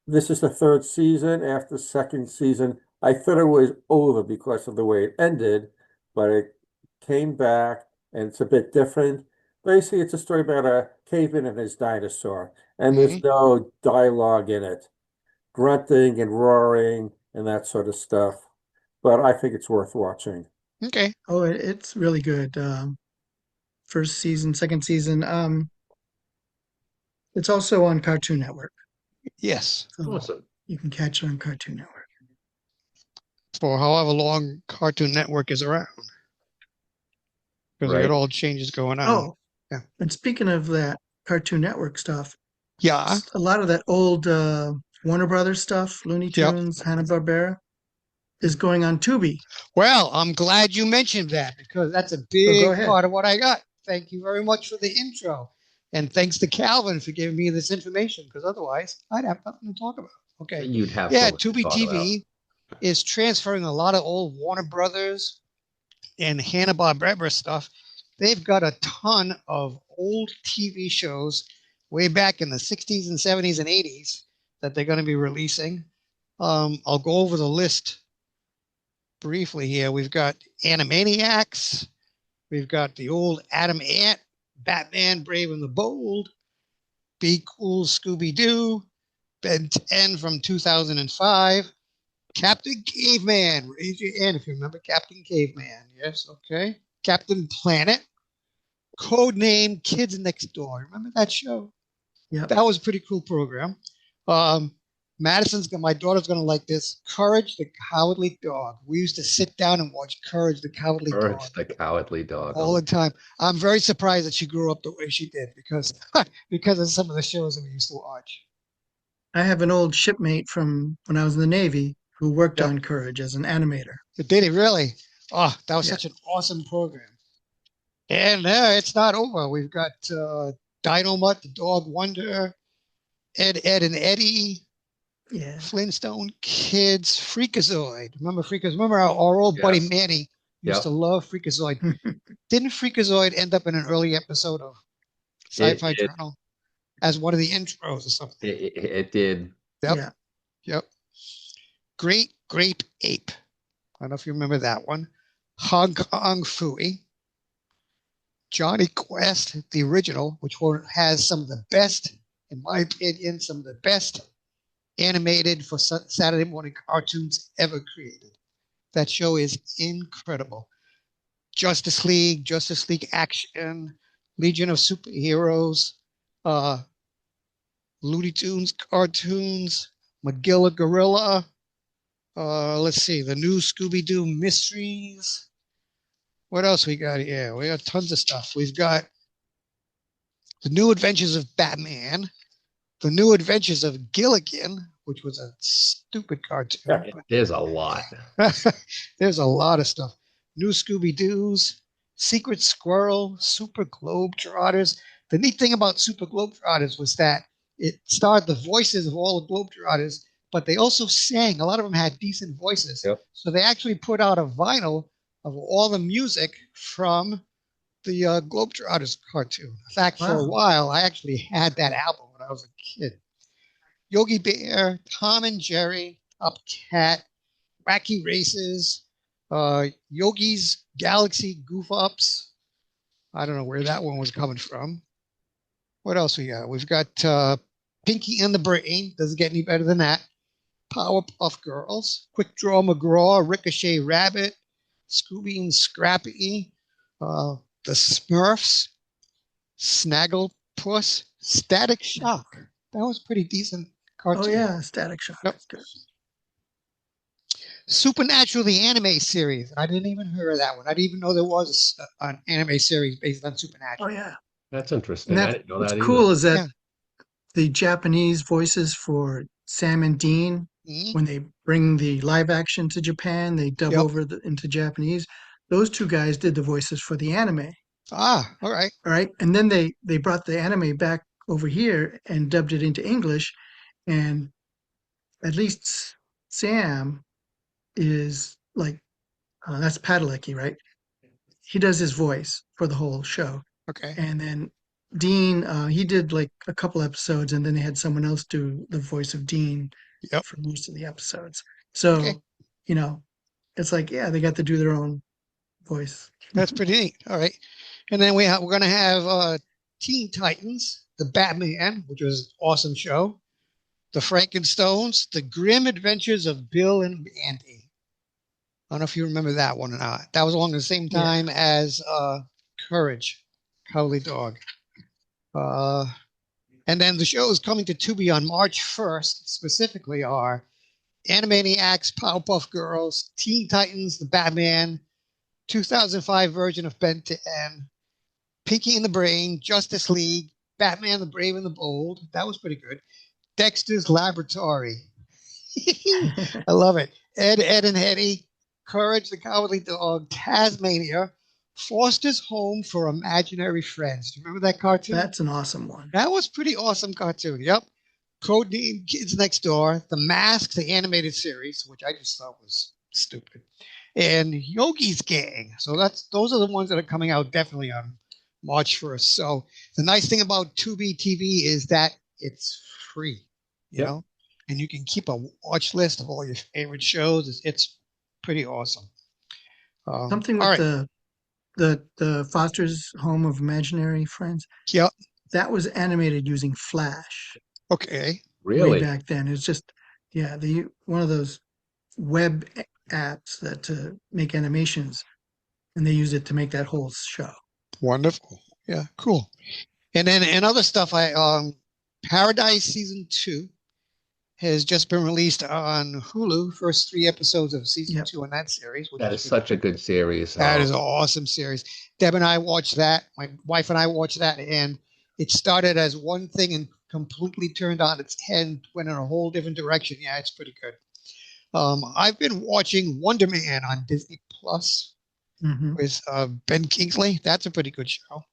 Speaker 4: this is the third season. After the second season, I thought it was over because of the way it ended, but it came back, and it's a bit different. Basically, it's a story about a caveman and his dinosaur, and there's
Speaker 1: Mhm.
Speaker 4: no dialogue in it, grunting and roaring and that sort of stuff. But I think it's worth watching.
Speaker 1: Okay.
Speaker 3: Oh, it's really good. First season, second season. It's also on Cartoon Network,
Speaker 1: Yes.
Speaker 3: so
Speaker 2: Awesome.
Speaker 3: you can catch it on Cartoon Network.
Speaker 1: For however long Cartoon Network is around, because they got
Speaker 2: Right.
Speaker 1: all changes going on.
Speaker 3: Oh,
Speaker 1: Yeah.
Speaker 3: and speaking of that Cartoon Network stuff,
Speaker 1: Yeah.
Speaker 3: a lot of that old Warner Brothers stuff, Looney
Speaker 1: Yep.
Speaker 3: Tunes, Hanna-Barbera, is going on Tubi.
Speaker 1: Well, I'm glad you mentioned that because that's a
Speaker 3: So go
Speaker 1: big
Speaker 3: ahead.
Speaker 1: part of what I got. Thank you very much for the intro. And thanks to Calvin for giving me this information because otherwise I'd have nothing to talk about. Okay.
Speaker 2: You'd have
Speaker 1: Yeah,
Speaker 2: so much to
Speaker 1: Tubi
Speaker 2: talk about.
Speaker 1: TV is transferring a lot of old Warner Brothers and Hanna-Barbera stuff. They've got a ton of old TV shows way back in the 60s and 70s and 80s that they're going to be releasing. I'll go over the list briefly here. We've got Animaniacs. We've got the old Adam Ant, Batman Brave and the Bold, Be Cool Scooby Doo, Ben 10 from 2005, Captain Caveman. Raise your hand if you remember Captain Caveman. Yes, okay. Captain Planet, Codename Kids Next Door. Remember that show?
Speaker 3: Yep.
Speaker 1: That was a pretty cool program. Um, my daughter's gonna like this. Courage the Cowardly Dog. We used to sit down and watch Courage the Cowardly
Speaker 2: Courage
Speaker 1: Dog
Speaker 2: the Cowardly Dog.
Speaker 1: all the time. I'm very surprised that she grew up the way she did because because of some of the shows that we used to watch.
Speaker 3: I have an old shipmate from when I was in the Navy who worked
Speaker 1: Yep.
Speaker 3: on Courage as an animator.
Speaker 1: Did it really? Oh, that was
Speaker 3: Yeah.
Speaker 1: such an awesome program. And it's not over. We've got Dynamite, the Dog Wonder, Ed and Eddie,
Speaker 3: Yeah.
Speaker 1: Flintstone Kids, Freakazoid. Remember Freakazoid? Remember our old buddy
Speaker 2: Yes.
Speaker 1: Manny used
Speaker 2: Yep.
Speaker 1: to love Freakazoid. Didn't Freakazoid end up in an early episode of
Speaker 2: It
Speaker 1: Sci-Fi
Speaker 2: did.
Speaker 1: Journal as one of the intros or something?
Speaker 2: It did.
Speaker 1: Yep.
Speaker 3: Yeah.
Speaker 1: Yep. Great Grape Ape. I don't know if you remember that one. Hong Kong Fooey. Johnny Quest, the original, which has some of the best, in my opinion, some of the best animated for Saturday morning cartoons ever created. That show is incredible. Justice League Action, Legion of Superheroes, uh, Looney Tunes cartoons, Magilla Gorilla. Let's see, the new Scooby Doo Mysteries. What else we got here? We got tons of stuff. We've got the New Adventures of Batman, the New Adventures of Gilligan, which was a stupid cartoon,
Speaker 2: There's a lot.
Speaker 1: but there's a lot of stuff. New Scooby Doo's, Secret Squirrel, Super Globetrotters. The neat thing about Super Globetrotters was that it starred the voices of all the Globetrotters, but they also sang. A lot of them had decent voices.
Speaker 2: Yep.
Speaker 1: So they actually put out a vinyl of all the music from the Globetrotters cartoon. In fact, for a
Speaker 3: Wow.
Speaker 1: while, I actually had that album when I was a kid. Yogi Bear, Tom and Jerry, Top Cat, Wacky Races, Yogi's Galaxy Goof Ups. I don't know where that one was coming from. What else we got? We've got Pinky and the Brain. Doesn't get any better than that. Powerpuff Girls, Quick Draw McGraw, Ricochet Rabbit, Scooby and Scrappy, uh, the Smurfs, Snagglepuss, Static Shock. That was pretty decent
Speaker 3: Oh
Speaker 1: cartoon.
Speaker 3: yeah, Static Shock.
Speaker 1: Yep.
Speaker 3: That's good.
Speaker 1: Supernatural, the anime series. I didn't even hear of that one. I didn't even know there was an anime series based on
Speaker 3: Oh
Speaker 1: Supernatural.
Speaker 3: yeah.
Speaker 2: That's
Speaker 3: And
Speaker 2: interesting. I
Speaker 3: that
Speaker 2: didn't know
Speaker 3: what's
Speaker 2: that either.
Speaker 3: cool is that
Speaker 1: Yeah.
Speaker 3: the Japanese voices for Sam and Dean,
Speaker 1: Mhm.
Speaker 3: when they bring the live action to Japan, they dub
Speaker 1: Yep.
Speaker 3: over into Japanese. Those two guys did the voices for the anime.
Speaker 1: Ah, all right.
Speaker 3: All right. And then they brought the anime back over here and dubbed it into English. And at least Sam is like, that's Padalecki, right? He does his voice for the whole show.
Speaker 1: Okay.
Speaker 3: And then Dean, he did like a couple episodes, and then they had someone else do the voice of Dean
Speaker 1: Yep.
Speaker 3: for most of the episodes.
Speaker 1: Okay.
Speaker 3: So, you know, it's like, yeah, they got to do their own voice.
Speaker 1: That's pretty neat. All right. And then we're gonna have Teen Titans, the Batman, which was an awesome show. The Frankenstones, The Grim Adventures of Bill and Andy. I don't know if you remember that one or not. That was along the same
Speaker 3: Yeah.
Speaker 1: time as Courage, Cowardly Dog. Uh, and then the shows coming to Tubi on March 1st specifically are Animaniacs, Powerpuff Girls, Teen Titans, The Batman, 2005 version of Ben 10, Pinky and the Brain, Justice League, Batman the Brave and the Bold. That was pretty good. Dexter's Laboratory. I love it. Ed and Hetty, Courage the Cowardly Dog, Tasmania, Foster's Home for Imaginary Friends. Do you remember that cartoon?
Speaker 3: That's an awesome one.
Speaker 1: That was pretty awesome cartoon. Yep. Codename Kids Next Door, The Mask, the animated series, which I just thought was stupid, and Yogi's Gang. So those are the ones that are coming out definitely on March 1st. So the nice thing about Tubi TV is that it's free, you
Speaker 2: Yep.
Speaker 1: know, and you can keep a watch list of all your favorite shows. It's pretty awesome.
Speaker 3: Something
Speaker 1: All
Speaker 3: with
Speaker 1: right.
Speaker 3: the Foster's Home of Imaginary Friends.
Speaker 1: Yep.
Speaker 3: That was animated using Flash
Speaker 1: Okay.
Speaker 3: way
Speaker 2: Really?
Speaker 3: back then. It's just, yeah, the one of those web apps that make animations, and they use it to make that whole show.
Speaker 1: Wonderful. Yeah. Cool. And then and other stuff. Paradise season 2 has just been released on Hulu. First 3 episodes of season
Speaker 3: Yep.
Speaker 1: 2 in that series, which
Speaker 2: That
Speaker 1: is
Speaker 2: is
Speaker 1: pretty
Speaker 2: such a good series.
Speaker 1: That is an awesome series. Deb and I watched that. My wife and I watched that, and it started as one thing and completely turned on its head and went in a whole different direction. Yeah, it's pretty good. I've been watching Wonder Man on Disney Plus
Speaker 3: Hmm.
Speaker 1: with Ben Kingsley. That's a pretty good show.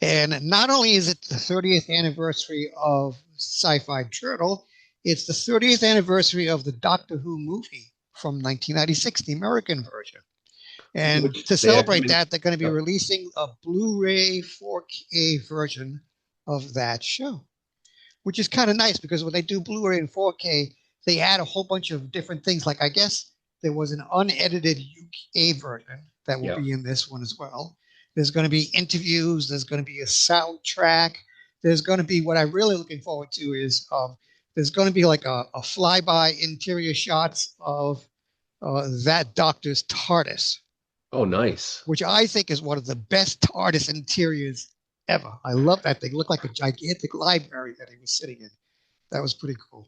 Speaker 1: And not only is it the 30th anniversary of Sci-Fi Turtle, it's the 30th anniversary of the Doctor Who movie from 1996, the American version. And
Speaker 2: Which
Speaker 1: to
Speaker 2: they
Speaker 1: celebrate
Speaker 2: actually-
Speaker 1: that, they're going to be
Speaker 2: Yep.
Speaker 1: releasing a Blu-ray 4K version of that show, which is kind of nice because when they do Blu-ray and 4K, they add a whole bunch of different things. Like I guess there was an unedited UK version that will
Speaker 2: Yep.
Speaker 1: be in this one as well. There's going to be interviews. There's going to be a soundtrack. There's going to be what I'm really looking forward to is there's going to be like a flyby interior shots of that doctor's TARDIS,
Speaker 2: Oh, nice.
Speaker 1: which I think is one of the best TARDIS interiors ever. I love that thing. It looked like a gigantic library that he was sitting in. That was pretty cool.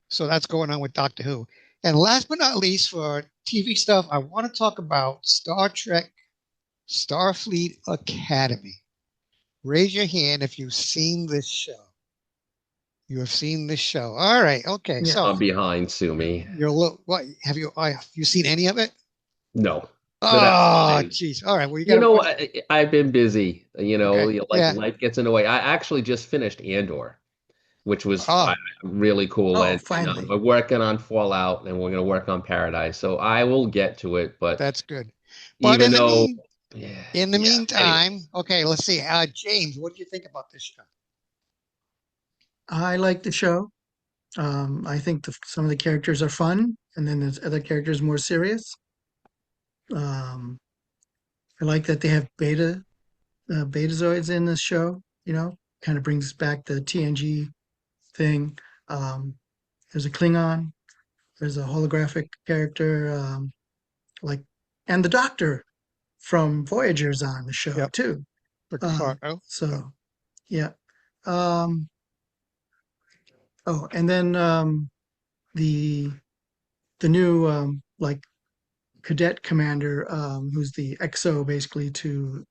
Speaker 1: So that's going on with Doctor Who. And last but not least, for TV stuff, I want to talk about Star Trek Starfleet Academy. Raise your hand if you've seen this show. You have seen this show. All right. Okay.
Speaker 3: Yeah.
Speaker 1: So
Speaker 2: I'm behind, Sumi.
Speaker 1: you're what have you seen any of it?
Speaker 2: No, but that's
Speaker 1: Oh,
Speaker 2: fine.
Speaker 1: jeez. All right. Well, you got
Speaker 2: You
Speaker 1: to
Speaker 2: know,
Speaker 1: watch.
Speaker 2: I've been busy.
Speaker 1: Okay.
Speaker 2: Like
Speaker 1: Yeah.
Speaker 2: life gets in the way. I actually just finished Andor, which was
Speaker 1: Oh,
Speaker 2: really cool.
Speaker 3: Oh,
Speaker 2: And
Speaker 3: finally.
Speaker 2: we're working on Fallout, and we're going to work on Paradise. So I will get to it. But
Speaker 1: that's good. But
Speaker 2: even though,
Speaker 1: in the
Speaker 2: yeah.
Speaker 1: meantime,
Speaker 2: Anyway,
Speaker 1: okay, let's see. James, what do you think about this show?
Speaker 3: I like the show. I think some of the characters are fun, and then there's other characters more serious. Um, I like that they have betazoids in this show. Kind of brings back the TNG thing. Um, there's a Klingon. There's a holographic character. like, and the Doctor from Voyager's on the show
Speaker 1: Yep.
Speaker 3: too.
Speaker 1: Ricardo.
Speaker 3: So yeah. Um, oh, and then the the new like cadet commander, who's the XO basically to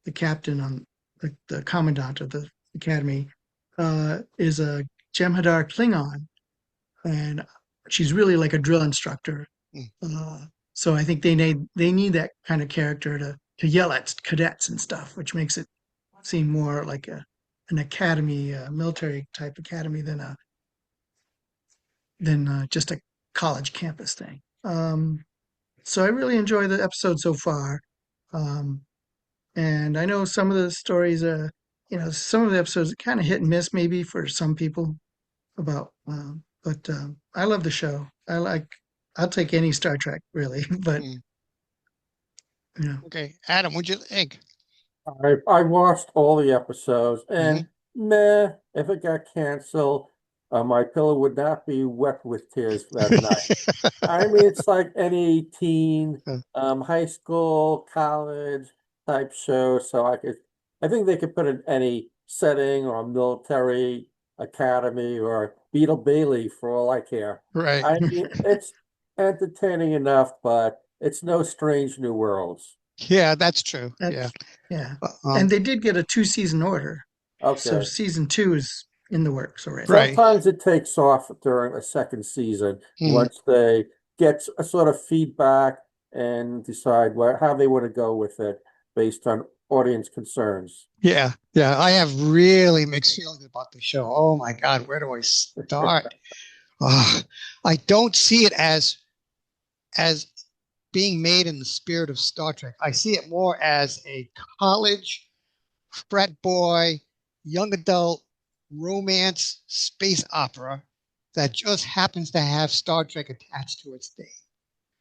Speaker 3: the captain on the commandant of the academy, is a Jem'Hadar Klingon, and she's really like a drill instructor.
Speaker 1: Mm.
Speaker 3: So I think they need that kind of character to yell at cadets and stuff, which makes it seem more like an academy, military type academy than just a college campus thing. So I really enjoy the episode so far. Um, and I know some of the stories, some of the episodes are kind of hit and miss maybe for some people but I love the show. I'll take any Star Trek really, but
Speaker 1: Mm.
Speaker 3: you know,
Speaker 1: Okay, Adam, what'd you think?
Speaker 4: I watched all the episodes,
Speaker 1: Hmm.
Speaker 4: and meh, if it got canceled, my pillow would not be wet with tears that night. I mean, it's like any teen, high school, college type show. So I think they could put it in any setting or military academy or Beetle Bailey for all I care.
Speaker 1: Right.
Speaker 4: I mean, it's entertaining enough, but it's no strange new worlds.
Speaker 1: Yeah, that's true. Yeah.
Speaker 3: that's yeah.
Speaker 1: Um,
Speaker 3: And they did get a 2-season order, so
Speaker 4: Okay.
Speaker 3: season 2 is in the works already.
Speaker 1: right.
Speaker 4: Sometimes it takes off during a second season
Speaker 1: Mm.
Speaker 4: once they get a sort of feedback and decide how they want to go with it based on audience concerns.
Speaker 1: Yeah. Yeah. I have really mixed feelings about the show. Oh my God, where do I start? Ah, I don't see it as being made in the spirit of Star Trek. I see it more as a college frat boy, young adult romance space opera that just happens to have Star Trek attached to its name.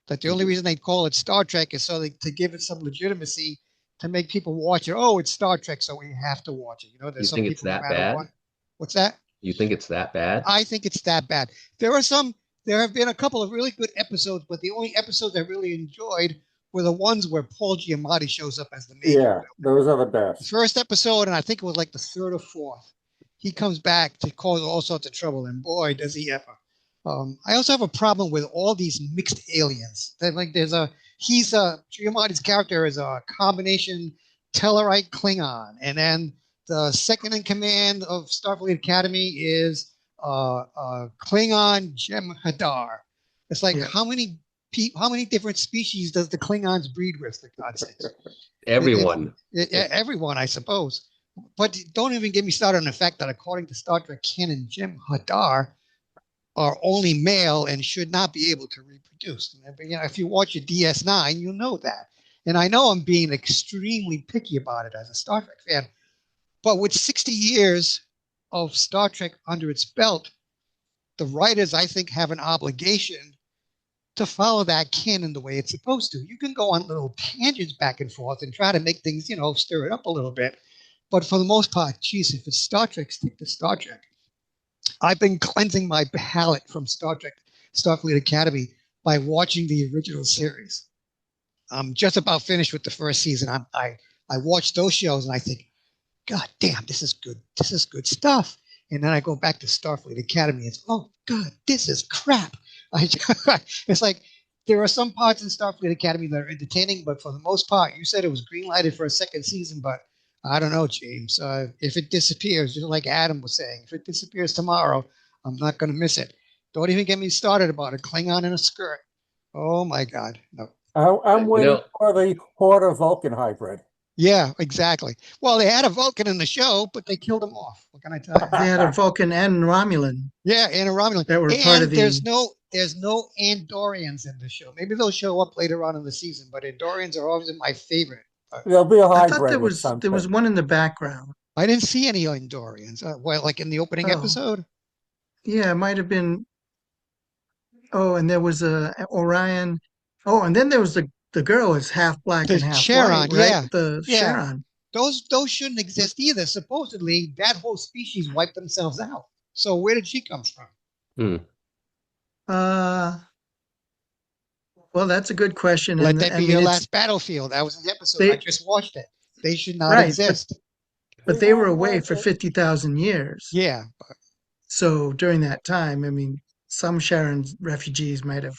Speaker 1: That the only reason they call it Star Trek is to give it some legitimacy to make people watch it. Oh, it's Star Trek, so we have to watch it.
Speaker 2: You
Speaker 1: There's some
Speaker 2: think it's
Speaker 1: people no
Speaker 2: that
Speaker 1: matter what.
Speaker 2: bad?
Speaker 1: What's that?
Speaker 2: You think it's that bad?
Speaker 1: I think it's that bad. There have been a couple of really good episodes, but the only episodes I really enjoyed were the ones where Paul Giamatti shows up as the major.
Speaker 4: Yeah, those are the
Speaker 1: The
Speaker 4: best.
Speaker 1: first episode, and I think it was like the third or fourth, he comes back to cause all sorts of trouble, and boy, does he ever. I also have a problem with all these mixed aliens. Giamatti's character is a combination Tellarite Klingon, and then the second in command of Starfleet Academy is Klingon Jem'Hadar. It's like
Speaker 3: Yeah.
Speaker 1: how many different species does the Klingons breed with, for God's sakes?
Speaker 2: Everyone.
Speaker 1: Everyone, I suppose. But don't even get me started on the fact that according to Star Trek canon, Jem'Hadar are only male and should not be able to reproduce. If you watch your DS9, you'll know that. And I know I'm being extremely picky about it as a Star Trek fan, but with 60 years of Star Trek under its belt, the writers, I think, have an obligation to follow that canon the way it's supposed to. You can go on little tangents back and forth and try to make things, stir it up a little bit. But for the most part, geez, if it's Star Trek, stick to Star Trek. I've been cleansing my palate from Star Trek, Starfleet Academy by watching the original series. I'm just about finished with the first season. I watch those shows and I think, God damn, this is good. This is good stuff. And then I go back to Starfleet Academy and it's, oh God, this is crap. It's like there are some parts in Starfleet Academy that are entertaining, but for the most part, you said it was greenlighted for a second season, but I don't know, James. If it disappears, just like Adam was saying, if it disappears tomorrow, I'm not going to miss it. Don't even get me started about a Klingon in a skirt. Oh my God, no.
Speaker 4: I'm
Speaker 2: You
Speaker 4: waiting
Speaker 2: know,
Speaker 4: for the Horta Vulcan hybrid.
Speaker 1: Yeah, exactly. Well, they had a Vulcan in the show, but they killed him off. What can I tell you?
Speaker 3: They had a Vulcan and Romulan
Speaker 1: Yeah, and a Romulan.
Speaker 3: that were part of
Speaker 1: And
Speaker 3: the.
Speaker 1: there's no Andorians in the show. Maybe they'll show up later on in the season, but Andorians are always my favorite.
Speaker 4: There'll be a
Speaker 3: I thought
Speaker 4: hybrid with
Speaker 3: there was
Speaker 4: something.
Speaker 3: one in the background.
Speaker 1: I didn't see any Andorians. Like in the opening
Speaker 3: Oh,
Speaker 1: episode?
Speaker 3: yeah, it might have been. Oh, and there was a Orion. Oh, and then there was the girl is half black
Speaker 1: The
Speaker 3: and half white,
Speaker 1: Charon,
Speaker 3: right?
Speaker 1: yeah.
Speaker 3: The
Speaker 1: Yeah.
Speaker 3: Charon.
Speaker 1: Those shouldn't exist either. Supposedly, that whole species wiped themselves out. So where did she come from?
Speaker 2: hmm.
Speaker 3: Uh, Well, that's a good question,
Speaker 1: Let
Speaker 3: and
Speaker 1: that
Speaker 3: I
Speaker 1: be
Speaker 3: mean
Speaker 1: your
Speaker 3: it's
Speaker 1: last battlefield. That was the episode. I
Speaker 3: they
Speaker 1: just watched it. They should not
Speaker 3: right,
Speaker 1: exist.
Speaker 3: but
Speaker 4: They
Speaker 3: they were
Speaker 4: have
Speaker 3: away
Speaker 4: one
Speaker 3: for
Speaker 4: in
Speaker 3: 50,000 years.
Speaker 1: Yeah.
Speaker 3: So during that time, I mean, some Sharon refugees might have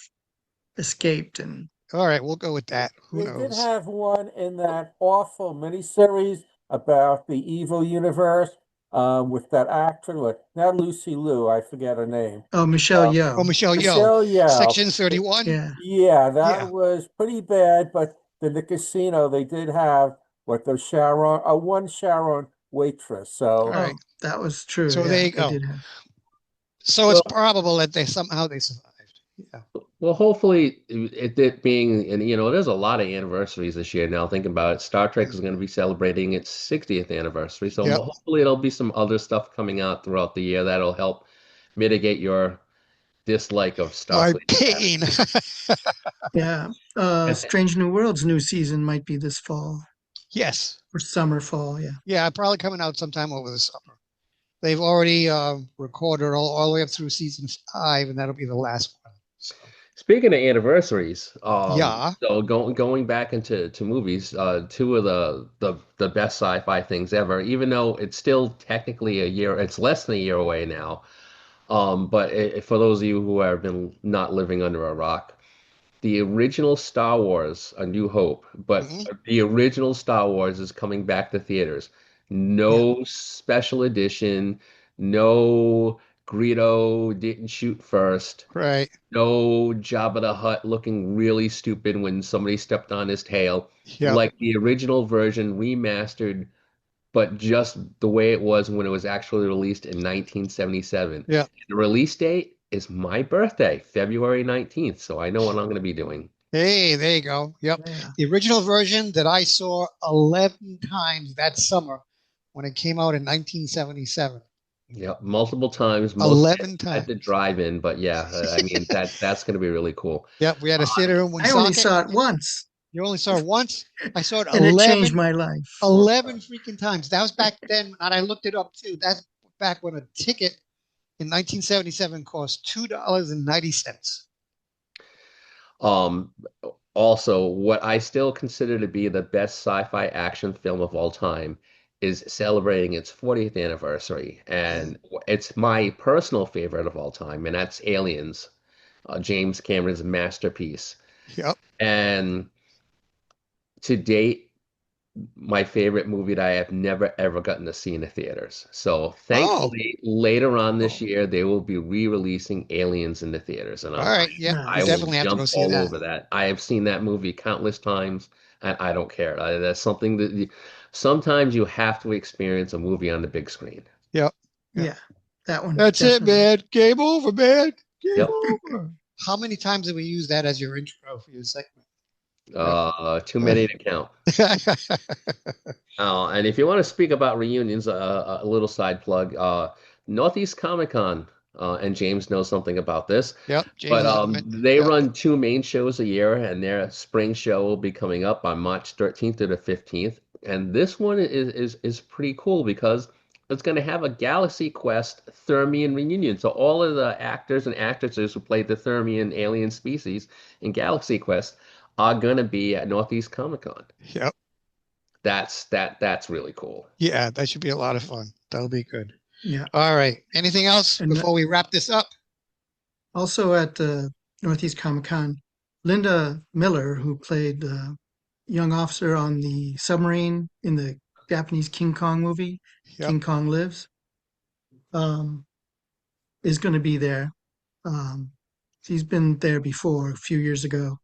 Speaker 3: escaped, and
Speaker 1: All right, we'll go with that. Who
Speaker 4: They did
Speaker 1: knows?
Speaker 4: have one in that awful miniseries about the evil universe, with that actor, what, not Lucy Liu, I forget her name.
Speaker 3: oh, Michelle
Speaker 4: Uh,
Speaker 1: Oh,
Speaker 3: Yeoh,
Speaker 1: Michelle Yeoh,
Speaker 4: Michelle Yao.
Speaker 1: Section 31.
Speaker 3: yeah.
Speaker 4: Yeah, that
Speaker 1: Yeah.
Speaker 4: was pretty bad, but in the casino they did have what the Sharon, one Sharon waitress.
Speaker 1: All
Speaker 4: So
Speaker 1: right.
Speaker 3: Oh, that was true.
Speaker 1: So there
Speaker 3: Yeah,
Speaker 1: you
Speaker 3: they
Speaker 1: go.
Speaker 3: did have.
Speaker 1: So it's
Speaker 2: Well,
Speaker 1: probable that they somehow they survived. Yeah.
Speaker 2: well, hopefully it being, and there's a lot of anniversaries this year now. Thinking about it, Star Trek is going to be celebrating its 60th anniversary, so
Speaker 1: Yep.
Speaker 2: hopefully there'll be some other stuff coming out throughout the year that'll help mitigate your dislike of
Speaker 1: My
Speaker 2: Starfleet
Speaker 1: pain.
Speaker 3: Yeah.
Speaker 2: Past.
Speaker 3: Strange New Worlds new season might be this fall
Speaker 1: Yes.
Speaker 3: or summer fall. Yeah.
Speaker 1: Yeah, probably coming out sometime over the summer. They've already recorded all the way up through season 5, and that'll be the last one. So,
Speaker 2: Speaking of anniversaries,
Speaker 1: yeah.
Speaker 2: so going back into movies, two of the best sci-fi things ever, even though it's still technically a year, it's less than a year away now. But for those of you who have been not living under a rock, the original Star Wars, A New Hope, but
Speaker 1: Hmm.
Speaker 2: the original Star Wars is coming back to theaters.
Speaker 3: Yeah.
Speaker 2: No special edition, no Greedo didn't shoot first.
Speaker 1: Right.
Speaker 2: No Jabba the Hutt looking really stupid when somebody stepped on his tail.
Speaker 1: Yep.
Speaker 2: Like the original version remastered, but just the way it was when it was actually released in 1977.
Speaker 1: Yep.
Speaker 2: The release date is my birthday, February 19th, so I know what I'm going to be doing.
Speaker 1: Hey, there you go. Yep.
Speaker 3: Yeah.
Speaker 1: The original version that I saw 11 times that summer when it came out in 1977.
Speaker 2: Yep, multiple times, mostly
Speaker 1: 11
Speaker 2: at the
Speaker 1: times.
Speaker 2: drive-in, but yeah, I mean that's going to be really cool.
Speaker 1: Yep. We had a theater in
Speaker 3: I only
Speaker 1: Woonsocket.
Speaker 3: saw it once,
Speaker 1: You only saw it once. I saw it
Speaker 3: and it changed
Speaker 1: 11,
Speaker 3: my life.
Speaker 1: 11 freaking times. That was back then, and I looked it up too. That's back when a ticket in 1977 cost $2.90.
Speaker 2: Um, Also, what I still consider to be the best sci-fi action film of all time is celebrating its 40th anniversary,
Speaker 1: Mm.
Speaker 2: and it's my personal favorite of all time, and that's Aliens, James Cameron's masterpiece.
Speaker 1: Yep.
Speaker 2: And to date, my favorite movie that I have never ever gotten to see in the theaters. So
Speaker 1: Oh,
Speaker 2: thankfully, later on this
Speaker 1: oh,
Speaker 2: year, they will be re-releasing Aliens in the theaters, and
Speaker 1: all right. Yeah, we
Speaker 2: I will
Speaker 3: Nice.
Speaker 1: definitely have to go
Speaker 2: jump
Speaker 1: see
Speaker 2: all
Speaker 1: that.
Speaker 2: over that. I have seen that movie countless times, and I don't care. That's something that sometimes you have to experience a movie on the big screen.
Speaker 1: Yep. Yep.
Speaker 3: Yeah, that one
Speaker 1: That's it,
Speaker 3: definitely.
Speaker 1: man. Game over, man. Game
Speaker 2: Yep.
Speaker 1: over. How many times have we used that as your intro for your segment? Yep.
Speaker 2: Too many to count. And if you want to speak about reunions, a little side plug, Northeast Comic Con, and James knows something about this,
Speaker 1: Yep. James
Speaker 2: but
Speaker 1: has admit.
Speaker 2: they
Speaker 1: Yep.
Speaker 2: run two main shows a year, and their spring show will be coming up on March 13th to the 15th. And this one is pretty cool because it's going to have a Galaxy Quest Thermian reunion. So all of the actors and actresses who played the Thermian alien species in Galaxy Quest are going to be at Northeast Comic Con.
Speaker 1: Yep.
Speaker 2: That's really cool.
Speaker 1: Yeah, that should be a lot of fun. That'll be good.
Speaker 3: Yeah.
Speaker 1: All right. Anything else
Speaker 3: And
Speaker 1: before we wrap this up?
Speaker 3: also at Northeast Comic Con, Linda Miller, who played the young officer on the submarine in the Japanese King Kong movie,
Speaker 1: Yep.
Speaker 3: King Kong Lives, um, is going to be there. Um, she's been there before a few years ago.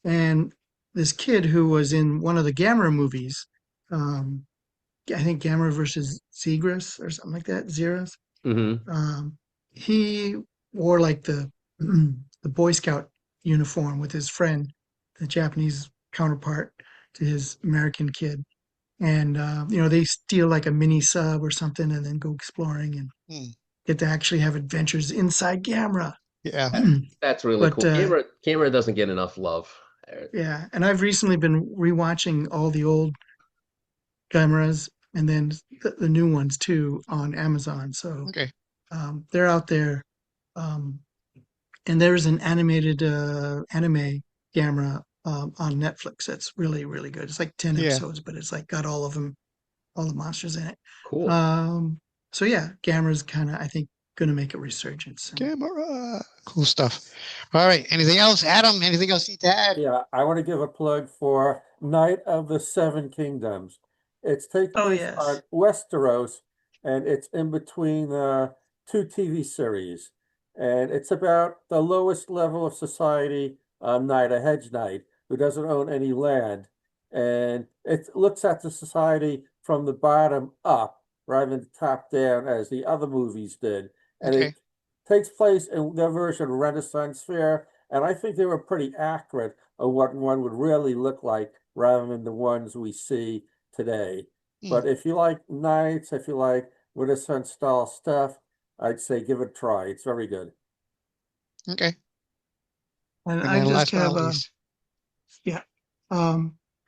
Speaker 3: And this kid who was in one of the Gamera movies, um, I think Gamera versus Zegras or something like that, Zeras.
Speaker 2: Hmm.
Speaker 3: Um, he wore like the the Boy Scout uniform with his friend, the Japanese counterpart to his American kid. And they steal like a mini sub or something and then go exploring and
Speaker 1: Hmm.
Speaker 3: get to actually have adventures inside Gamera.
Speaker 1: Yeah.
Speaker 2: That's really
Speaker 3: But
Speaker 2: cool. Camera doesn't get enough love.
Speaker 3: yeah, and I've recently been rewatching all the old Gameras and then the new ones too on Amazon. So
Speaker 1: Okay.
Speaker 3: they're out there. Um, and there's an animated anime Gamera on Netflix. That's really, really good. It's like 10
Speaker 1: Yeah.
Speaker 3: episodes, but it's like got all of them, all the monsters in it.
Speaker 2: Cool.
Speaker 3: So yeah, Gamera's kind of, I think, going to make a resurgence.
Speaker 1: Camera. Cool stuff. All right. Anything else, Adam? Anything else you need to add?
Speaker 4: Yeah, I want to give a plug for Night of the Seven Kingdoms. It's take
Speaker 3: Oh,
Speaker 4: place on
Speaker 3: yes.
Speaker 4: Westeros, and it's in between two TV series. And it's about the lowest level of society knight, a hedge knight, who doesn't own any land. And it looks at the society from the bottom up rather than the top down as the other movies did. And
Speaker 1: Okay.
Speaker 4: it takes place in their version of Renaissance Fair, and I think they were pretty accurate of what one would really look like rather than the ones we see today.
Speaker 1: Hmm.
Speaker 4: But if you like knights, if you like Renaissance style stuff, I'd say give it a try. It's very good.
Speaker 1: Okay.
Speaker 3: And
Speaker 1: And
Speaker 3: I
Speaker 1: then
Speaker 3: just
Speaker 1: last but
Speaker 3: have
Speaker 1: not least.
Speaker 3: yeah,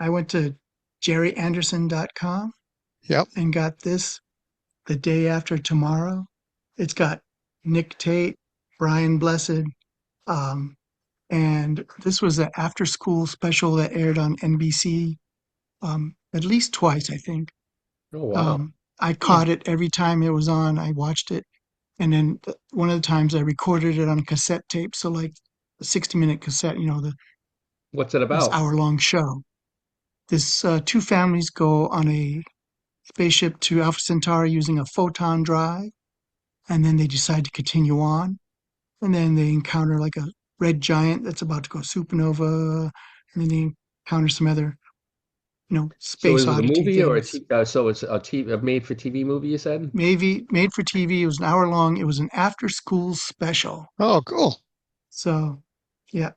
Speaker 3: I went to jerryanderson.com
Speaker 1: Yep.
Speaker 3: and got this The Day After Tomorrow. It's got Nick Tate, Brian Blessed, um, and this was an after school special that aired on NBC at least twice, I think.
Speaker 2: Oh, wow.
Speaker 3: I
Speaker 1: Hmm.
Speaker 3: caught it every time it was on. I watched it, and then one of the times I recorded it on cassette tape, so like a 60-minute cassette,
Speaker 2: What's it
Speaker 3: this
Speaker 2: about?
Speaker 3: hour-long show. This two families go on a spaceship to Alpha Centauri using a photon drive, and then they decide to continue on, and then they encounter like a red giant that's about to go supernova, and then they encounter some other,
Speaker 2: So
Speaker 3: space
Speaker 2: is it a
Speaker 3: oddity
Speaker 2: movie or a
Speaker 3: things.
Speaker 2: t so it's a made for TV movie, you said?
Speaker 3: Maybe made for TV. It was an hour long. It was an after school special.
Speaker 1: Oh, cool.
Speaker 3: So, yeah.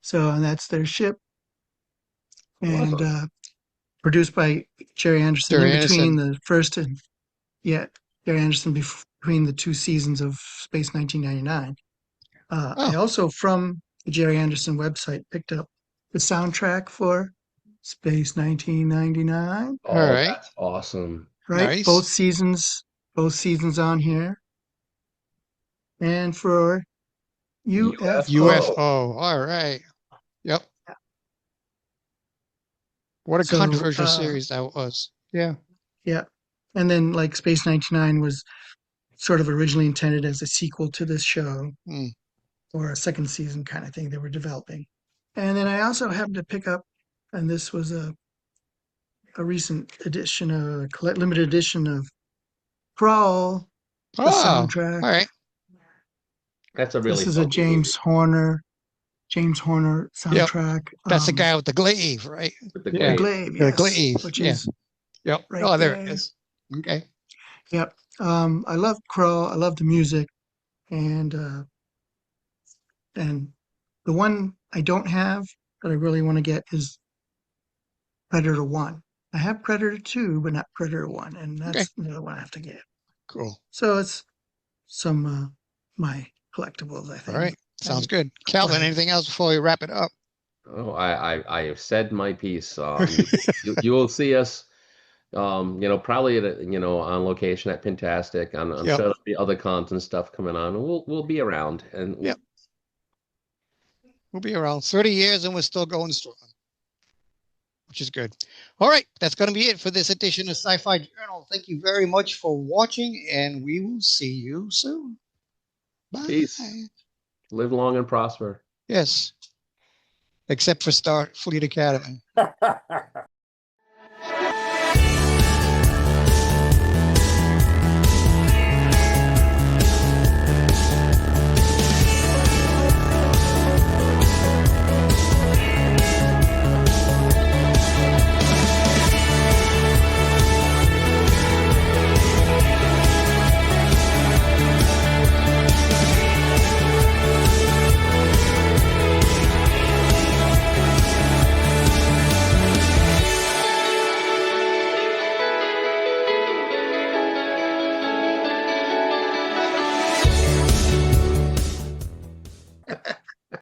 Speaker 3: So, and that's their ship, and
Speaker 2: Awesome.
Speaker 3: produced by Jerry Anderson in
Speaker 1: Jerry
Speaker 3: between
Speaker 1: Anderson.
Speaker 3: the first and yeah, Jerry Anderson between the two seasons of Space 1999. I
Speaker 1: Oh,
Speaker 3: also, from the Jerry Anderson website, picked up the soundtrack for Space 1999.
Speaker 1: all
Speaker 2: Oh,
Speaker 1: right.
Speaker 2: that's awesome.
Speaker 3: Right,
Speaker 1: Nice.
Speaker 3: both seasons on here, and for UFO.
Speaker 2: UFO.
Speaker 1: UFO. All right. Yep. What a
Speaker 3: So,
Speaker 1: controversial series that was. Yeah.
Speaker 3: yeah, and then like Space 99 was sort of originally intended as a sequel to this show
Speaker 1: Hmm.
Speaker 3: or a second season kind of thing they were developing. And then I also happened to pick up, and this was a recent edition, limited edition of Crawl, the
Speaker 1: Oh,
Speaker 3: soundtrack.
Speaker 1: all right.
Speaker 2: That's a
Speaker 3: This
Speaker 2: really
Speaker 3: is a
Speaker 2: funky movie
Speaker 3: James Horner
Speaker 1: Yep.
Speaker 3: soundtrack.
Speaker 1: That's the guy with the glaive, right?
Speaker 2: with the
Speaker 3: The
Speaker 1: Yeah.
Speaker 2: glade.
Speaker 3: Glaive,
Speaker 1: The
Speaker 3: yes,
Speaker 1: glaive.
Speaker 3: which
Speaker 1: Yeah.
Speaker 3: is
Speaker 1: Yep.
Speaker 3: right
Speaker 1: Oh, there it
Speaker 3: there.
Speaker 1: is. Okay.
Speaker 3: Yep. I love Crow. I love the music, and and the one I don't have that I really want to get is Predator One. I have Predator Two, but not Predator One, and
Speaker 1: Okay.
Speaker 3: that's another one I have to get.
Speaker 1: Cool.
Speaker 3: So it's some my collectibles, I
Speaker 1: All
Speaker 3: think.
Speaker 1: right. Sounds
Speaker 3: I
Speaker 1: good. Calvin,
Speaker 3: acquired.
Speaker 1: anything else before we wrap it up?
Speaker 2: Oh, I have said my piece. You will see us, probably at on location at Pintastic. I'm
Speaker 1: Yep.
Speaker 2: sure there'll be other cons and stuff coming on, and we'll be around. And
Speaker 1: Yep. We'll be around 30 years and we're still going strong, which is good. All right. That's going to be it for this edition of Sci-Fi Journal. Thank you very much for watching, and we will see you soon. Bye.
Speaker 2: peace. Live long and prosper.
Speaker 1: Yes. Except for Starfleet Academy.